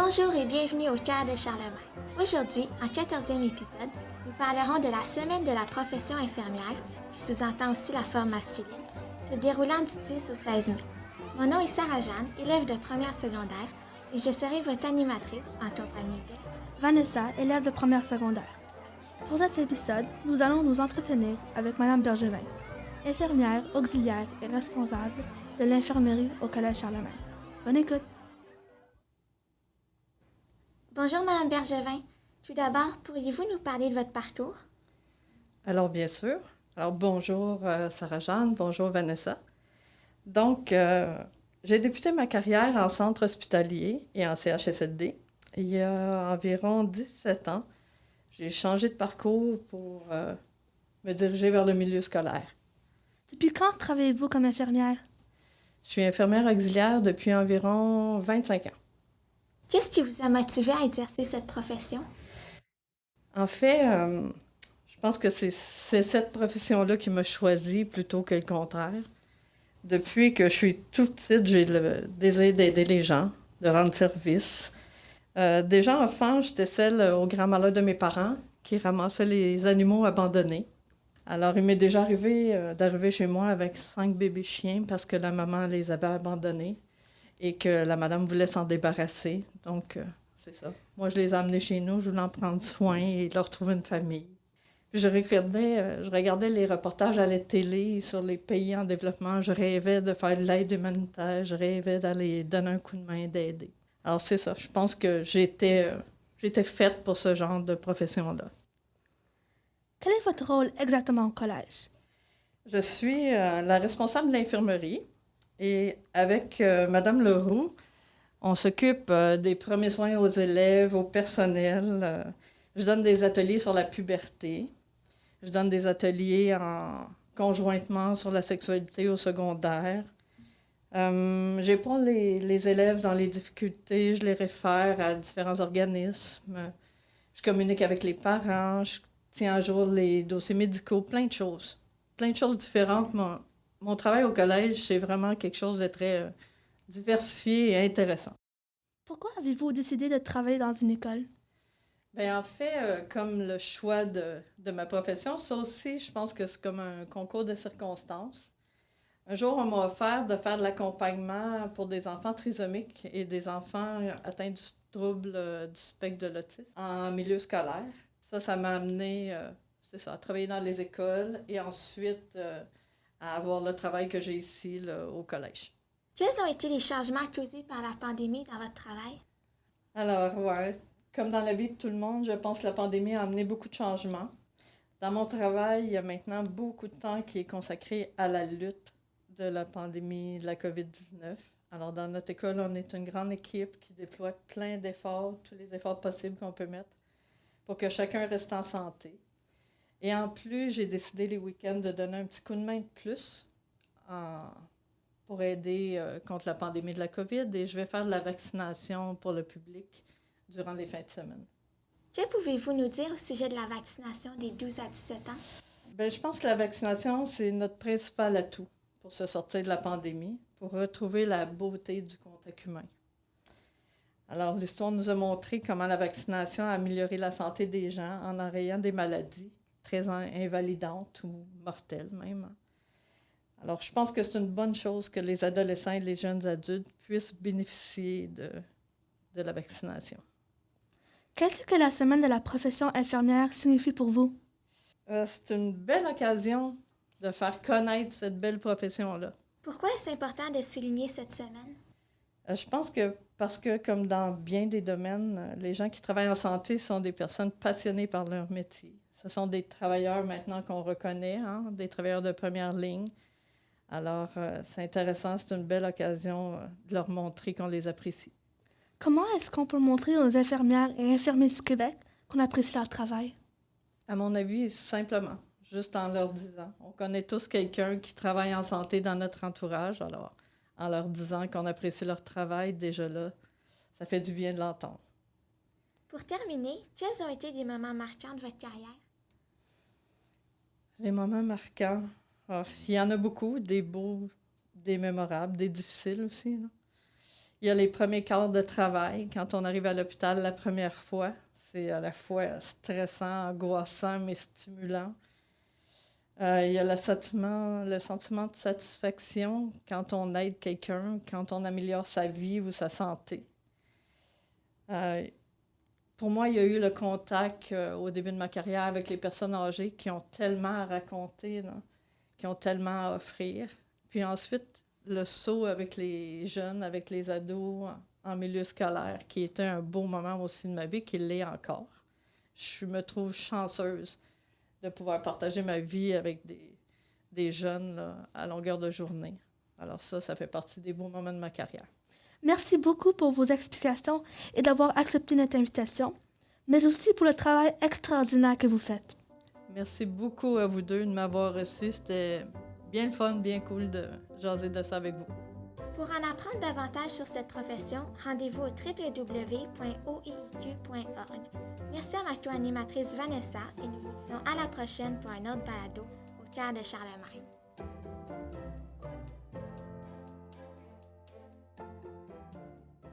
Bonjour et bienvenue au Cœur de Charlemagne. Aujourd'hui, en 14e épisode, nous parlerons de la semaine de la profession infirmière, qui sous-entend aussi la forme masculine, se déroulant du 10 au 16 mai. Mon nom est Sarah-Jeanne, élève de première secondaire, et je serai votre animatrice en compagnie de Vanessa, élève de première secondaire. Pour cet épisode, nous allons nous entretenir avec Madame Bergevin, infirmière, auxiliaire et responsable de l'infirmerie au Collège Charlemagne. Bonne écoute! Bonjour Madame Bergevin. Tout d'abord, pourriez-vous nous parler de votre parcours? Alors, bien sûr. Alors, bonjour Sarah-Jeanne, bonjour Vanessa. Donc, j'ai débuté ma carrière en centre hospitalier et en CHSLD. Il y a environ 17 ans, j'ai changé de parcours pour me diriger vers le milieu scolaire. Depuis quand travaillez-vous comme infirmière? Je suis infirmière auxiliaire depuis environ 25 ans. Qu'est-ce qui vous a motivé à exercer cette profession? En fait, je pense que c'est cette profession-là qui m'a choisie plutôt que le contraire. Depuis que je suis toute petite, j'ai le désir d'aider les gens, de rendre service. Déjà enfant, j'étais celle au grand malheur de mes parents qui ramassait les animaux abandonnés. Alors, il m'est déjà arrivé d'arriver chez moi avec 5 bébés chiens parce que la maman les avait abandonnés et que la madame voulait s'en débarrasser. Donc, c'est ça. Moi, je les ai amenés chez nous, je voulais en prendre soin et leur trouver une famille. Puis je regardais les reportages à la télé sur les pays en développement. Je rêvais de faire de l'aide humanitaire. Je rêvais d'aller donner un coup de main, d'aider. Alors, c'est ça. Je pense que j'étais faite pour ce genre de profession-là. Quel est votre rôle exactement au collège? Je suis la responsable de l'infirmerie et avec Madame Leroux, on s'occupe des premiers soins aux élèves, au personnel. Je donne des ateliers sur la puberté. Je donne des ateliers conjointement sur la sexualité au secondaire. J'épaule les élèves dans les difficultés, je les réfère à différents organismes. Je communique avec les parents, je tiens à jour les dossiers médicaux, plein de choses. Plein de choses différentes. Mon travail au collège, c'est vraiment quelque chose de très diversifié et intéressant. Pourquoi avez-vous décidé de travailler dans une école? Bien, en fait, comme le choix de ma profession, ça aussi, je pense que c'est comme un concours de circonstances. Un jour, on m'a offert de faire de l'accompagnement pour des enfants trisomiques et des enfants atteints du trouble du spectre de l'autisme en milieu scolaire. Ça m'a amené, c'est ça, à travailler dans les écoles et ensuite à avoir le travail que j'ai ici là, au collège. Quels ont été les changements causés par la pandémie dans votre travail? Alors, ouais, comme dans la vie de tout le monde, je pense que la pandémie a amené beaucoup de changements. Dans mon travail, il y a maintenant beaucoup de temps qui est consacré à la lutte de la pandémie de la COVID-19. Alors, dans notre école, on est une grande équipe qui déploie plein d'efforts, tous les efforts possibles qu'on peut mettre pour que chacun reste en santé. Et en plus, j'ai décidé les week-ends de donner un petit coup de main de plus pour aider contre la pandémie de la COVID et je vais faire de la vaccination pour le public durant les fins de semaine. Que pouvez-vous nous dire au sujet de la vaccination des 12 à 17 ans? Bien, je pense que la vaccination, c'est notre principal atout pour se sortir de la pandémie, pour retrouver la beauté du contact humain. Alors, l'histoire nous a montré comment la vaccination a amélioré la santé des gens en enrayant des maladies très invalidantes ou mortelles même. Alors, je pense que c'est une bonne chose que les adolescents et les jeunes adultes puissent bénéficier de la vaccination. Qu'est-ce que la semaine de la profession infirmière signifie pour vous? C'est une belle occasion de faire connaître cette belle profession-là. Pourquoi est-ce important de souligner cette semaine? Je pense que parce que, comme dans bien des domaines, les gens qui travaillent en santé sont des personnes passionnées par leur métier. Ce sont des travailleurs maintenant qu'on reconnaît, hein, des travailleurs de première ligne. Alors, c'est intéressant, c'est une belle occasion de leur montrer qu'on les apprécie. Comment est-ce qu'on peut montrer aux infirmières et infirmiers du Québec qu'on apprécie leur travail? À mon avis, simplement, juste en leur disant. On connaît tous quelqu'un qui travaille en santé dans notre entourage, alors en leur disant qu'on apprécie leur travail, déjà là, ça fait du bien de l'entendre. Pour terminer, quels ont été des moments marquants de votre carrière? Les moments marquants, il y en a beaucoup, des beaux, des mémorables, des difficiles aussi, là. Il y a les premiers quarts de travail. Quand on arrive à l'hôpital la première fois, c'est à la fois stressant, angoissant, mais stimulant. Il y a le sentiment de satisfaction quand on aide quelqu'un, quand on améliore sa vie ou sa santé. Pour moi, il y a eu le contact au début de ma carrière avec les personnes âgées qui ont tellement à raconter, là, qui ont tellement à offrir. Puis ensuite, le saut avec les jeunes, avec les ados en milieu scolaire, qui était un beau moment aussi de ma vie, qui l'est encore. Je me trouve chanceuse de pouvoir partager ma vie avec des jeunes là, à longueur de journée. Alors ça fait partie des beaux moments de ma carrière. Merci beaucoup pour vos explications et d'avoir accepté notre invitation, mais aussi pour le travail extraordinaire que vous faites. Merci beaucoup à vous deux de m'avoir reçu. C'était bien le fun, bien cool de jaser de ça avec vous. Pour en apprendre davantage sur cette profession, rendez-vous au www.oeiq.org. Merci à ma co-animatrice Vanessa et nous vous disons à la prochaine pour un autre balado au cœur de Charlemagne.